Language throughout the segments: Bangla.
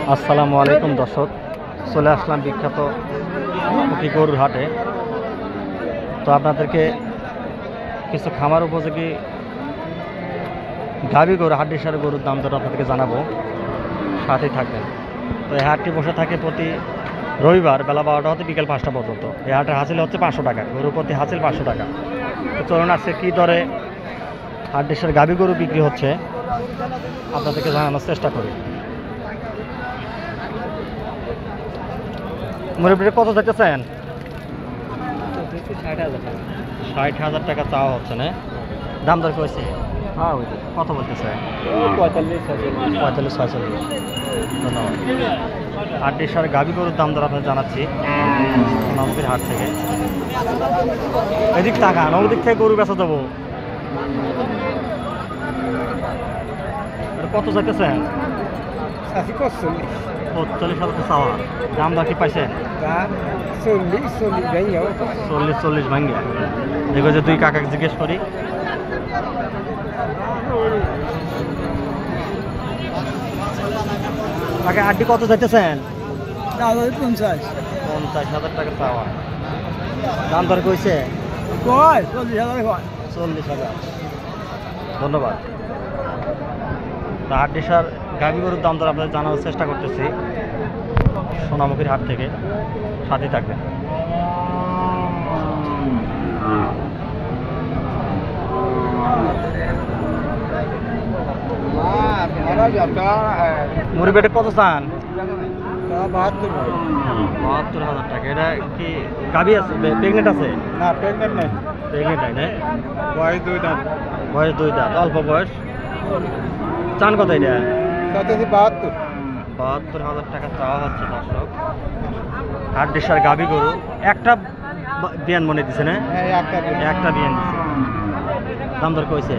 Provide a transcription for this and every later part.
আসসালামু আলাইকুম দর্শক, চলে আসলাম বিখ্যাত গরুর হাটে। তো আপনাদেরকে কিছু খামার উপযোগী গাভী গরু, হাড্ডিসার গরুর দাম দর আপনাদেরকে জানাবো, সাথেই থাকবেন। তো এই হাটটি বসে থাকে প্রতি রবিবার বেলা 12টা হতে বিকেল 5টা পর্যন্ত। এই হাটের হাসিল হচ্ছে 500 টাকা, গরুর প্রতি হাসিল 500 টাকা। তো চলুন আজকে কী দরে হাড্ডিসার গাভী গরু বিক্রি হচ্ছে আপনাদেরকে জানানোর চেষ্টা করি। মুরব্বী কত চাইতেছেন? 60,000 টাকা চাওয়া হচ্ছে না? দাম দর করেছে? হ্যাঁ, কত বলতেছে? 45-46। ধন্যবাদ। হাড্ডিসার গাভী গরুর দাম দর আপনার জানাচ্ছি সোনামুখীর হাট থেকে। এদিক তাকান, ওদিক থেকে গরু বেচা দেবো। কত চাইতেছেন? 45,000 চাওয়া। দাম দর কি পাইছেন? 40 ভাঙ্গে। দেখো যে দুই কাকাকে জিজ্ঞেস করি। কাকা হাড্ডি কত চাইতেছেন? 50,000 টাকা চাওয়া। দাম দর কইছে? 40,000। ধন্যবাদ। তা হাড্ডিসার গাভী গরুর দাম দর আপনাদের জানানোর চেষ্টা করতেছি সোনামুখীর হাট থেকে, সাথে থাকবেন। মুড়ি পেটে কত চান? 72,000 টাকা। এটা কি গাভী আছে, প্রেগনেন্ট আছে? না, প্রেগনেন্ট নেই। প্রেগনেন্ট নাই না? বয়স 2 দাঁত। বয়স 2 দাঁত, অল্প বয়স। চান কত এটা? 72,000 টাকা চাওয়া হচ্ছে দর্শক। হাড্ডিসার গাভী গরু। একটা বিয়ান মনে দিছে না? একটা বিয়ান দিছে। দাম দর কইছে?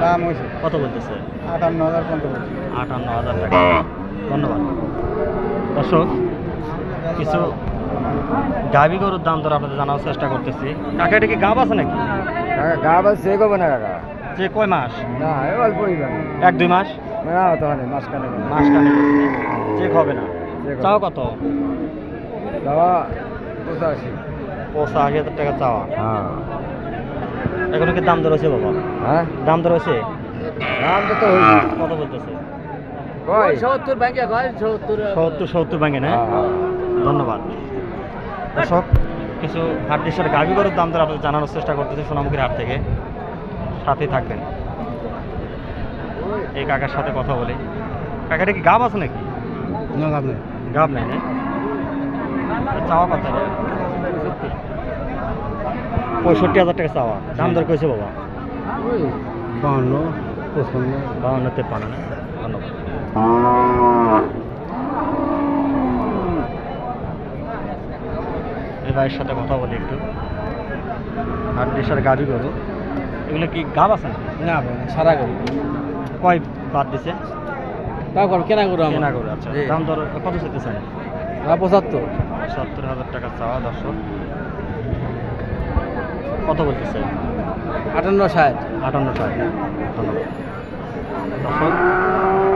দাম হয়েছে কত বলতেছে? 58,000 টাকা। ধন্যবাদ দর্শক। কিছু গাভী গরুর দাম দর আপনাদের জানার চেষ্টা করতেছি। কাকা এটা কি গাব আছে নাকি? গাব আছে কবে না কাকা? যে কয় মাস? না, অল্পই না। 1-2 মাস? না, তো মানে মাসখানে চেক হবে না। চাও কত? দাওয়া 85,000 টাকা চাওয়া। হ্যাঁ। এখনো কি দাম দর হয়েছে বাবা? হ্যাঁ, দাম দর হয়েছে? দাম তো হয়েছে। কত বলতেছে? 70 ব্যাংকে 70 ভাঙে না? ধন্যবাদ দর্শক। কিছু হাড্ডিসার গাভী গরুর দাম দর আপনাদের জানানোর চেষ্টা করতেছি সোনামুখীর হাট থেকে, সাথেই থাকবেন। এই কাকার সাথে কথা বলি। কাকাটা কি গাব আছে নাকি? না, লাভ নেই। গাব নাই না? চাওয়া কত? 65,000 টাকা চাওয়া। দাম দর কইছে বাবা? 52, 55। 52-53 না? ধন্যবাদ। এই ভাইয়ের সাথে কথা বলি একটু। হাড্ডিসার গাভী গরু, এগুলো কি গাব আছে না? না ভাই, সারা গরু। কয় বাদ দিছে? তাও করো কেনা গরু আমার। কেনা গরু। আচ্ছা, দাম দর কত চাইতেছেন? 75। 70,000 টাকা চাওয়া দর্শক। কত বলতেছে? 58, 60। 58,000। ধন্যবাদ দর্শক।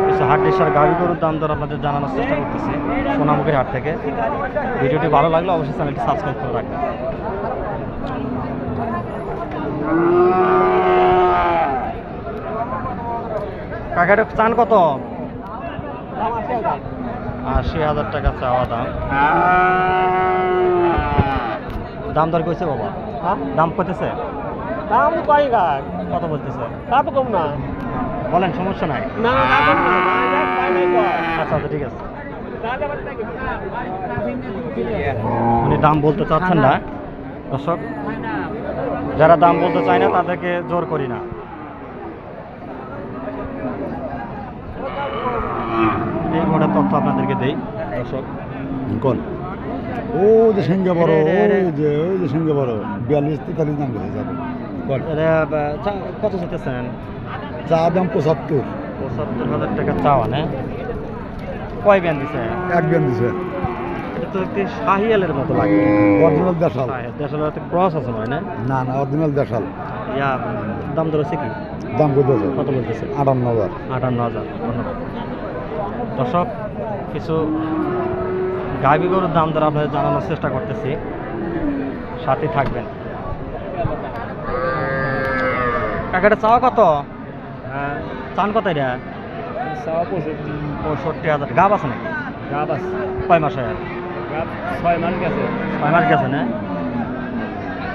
কিছু হাড্ডিসার গাভী গরুর দাম দর আপনাদের জানানোর চেষ্টা করতেছি সোনামুখীর হাট থেকে। ভিডিওটি ভালো লাগলে অবশ্যই চ্যানেলটি সাবস্ক্রাইব করে রাখবেন। কাকাটা চান কত? 80,000 টাকা চাওয়া দাম। দাম দর কইছে বাবা? দাম কইতেছে? দাম পাই গাছ। কত বলতেছে? দাম কম না। বলেন, সমস্যা নাই। না, দাম কম না। আচ্ছা আচ্ছা, ঠিক আছে। উনি দাম বলতে চাচ্ছেন না দর্শক। যারা দাম বলতে চায় না তাদেরকে জোর করি না। এই গোটা তথ্য আপনাদেরকে দেই দর্শক। কোন? ও যে সিংহে বড়, ওই যে সিংহে বড় 42-43 দাম হয়ে যাবে। কত চাইতেছেন? চা দাম 75। 75,000 টাকা চাওয়া না? কয় বিয়ান দিছে? এক বিয়ান দিছে। এটা তো একটি শাহিয়ালের মতো লাগে। অরিজিনাল দেশাল। দেশাল ক্রস আছে নয় না? না না, অরিজিনাল দেশাল। ইয়া দাম দর হচ্ছে কি? দাম কত? কত বলতেছে? 58,000। 58,000। ধন্যবাদ। দর্শক কিছু গাভী গরুর দাম দর আপনাদের জানানোর চেষ্টা করতেছি, সাথে থাকবেন। কাকাটা চাওয়া কত? হ্যাঁ চান কত এটা? 65,000। গাব আছে নাকি? গাব আছে, কয় মাসে? গাব 6 মাস গেছে। 6 মাস গেছে না?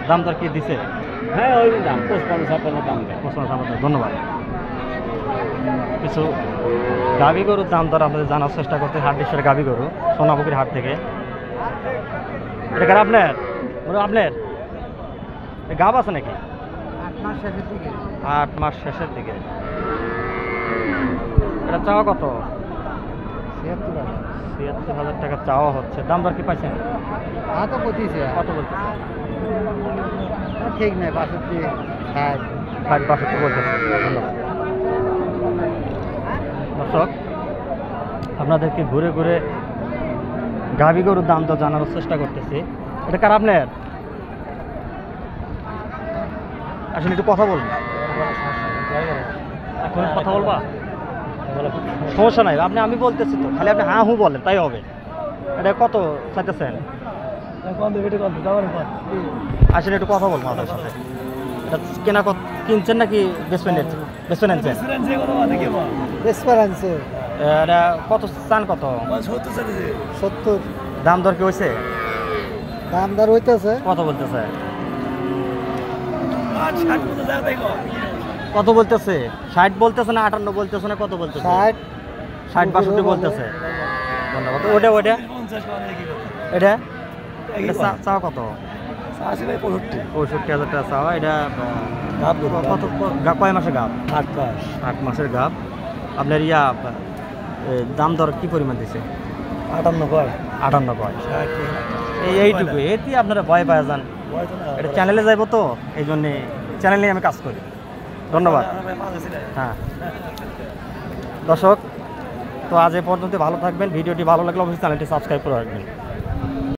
দাম দর কি দিছে? হ্যাঁ ওই দাম 55-56 দাম দেয়। ধন্যবাদ। কিছু গাভী গরুর দাম দর আপনাদের জানার চেষ্টা করতে, হাটডিশের গাভী গরু সোনাপুকুর হাট থেকে। এটা কার আপনার? আপনার গাব আছে নাকি? 8 মাস শেষের দিকে। এটা চাওয়া কত? 76,000 টাকা চাওয়া হচ্ছে। দাম দর কি পাইছেন? তো বলতেছে কত বলতেছে? ঠিক নাই 65 62 বলতেছে। ধন্যবাদ। দর্শক আপনাদেরকে ঘুরে ঘুরে গাভী গরুর দাম তো জানানোর চেষ্টা করতেছি। এটা কার আপনার? আসলে একটু কথা বলুন। এখন কথা বলবা? সমস্যা নাই, আমি বলতেছি তো, খালি আপনি হ্যাঁ হু বলেন তাই হবে। এটা কত চাইতেছেন? আসলে একটু কথা বলবো আপনার সাথে। এটা কেনা কত কিনছেন নাকি বেসমেন্ট আনছেন? এটা কত চান? কত 70 দাম দর কি হয়েছে? দাম দর হইতেছে। কত বলতেছে? কত বলতেছে? 60 বলতেছে না 58 বলতেছে না কত বলতেছে? 60-62 বলতেছে। ধন্যবাদ। ওটা এটা চাও কত? 65,000 টাকা চাওয়া। এটা কত কয় মাসের গাব? 8 মাসের গাব। আপনার দাম দর কি পরিমাণ দিছে? 58 কয় 58 কয়। এইটুকু এটি আপনারা ভয় পাওয়া যান। এটা চ্যানেলে যাইব তো, এই জন্যে চ্যানেলে আমি কাজ করি। ধন্যবাদ। হ্যাঁ দর্শক, তো আজ এ পর্যন্ত ভালো থাকবেন। ভিডিওটি ভালো লাগলে অবশ্যই চ্যানেলটি সাবস্ক্রাইব করে রাখবেন।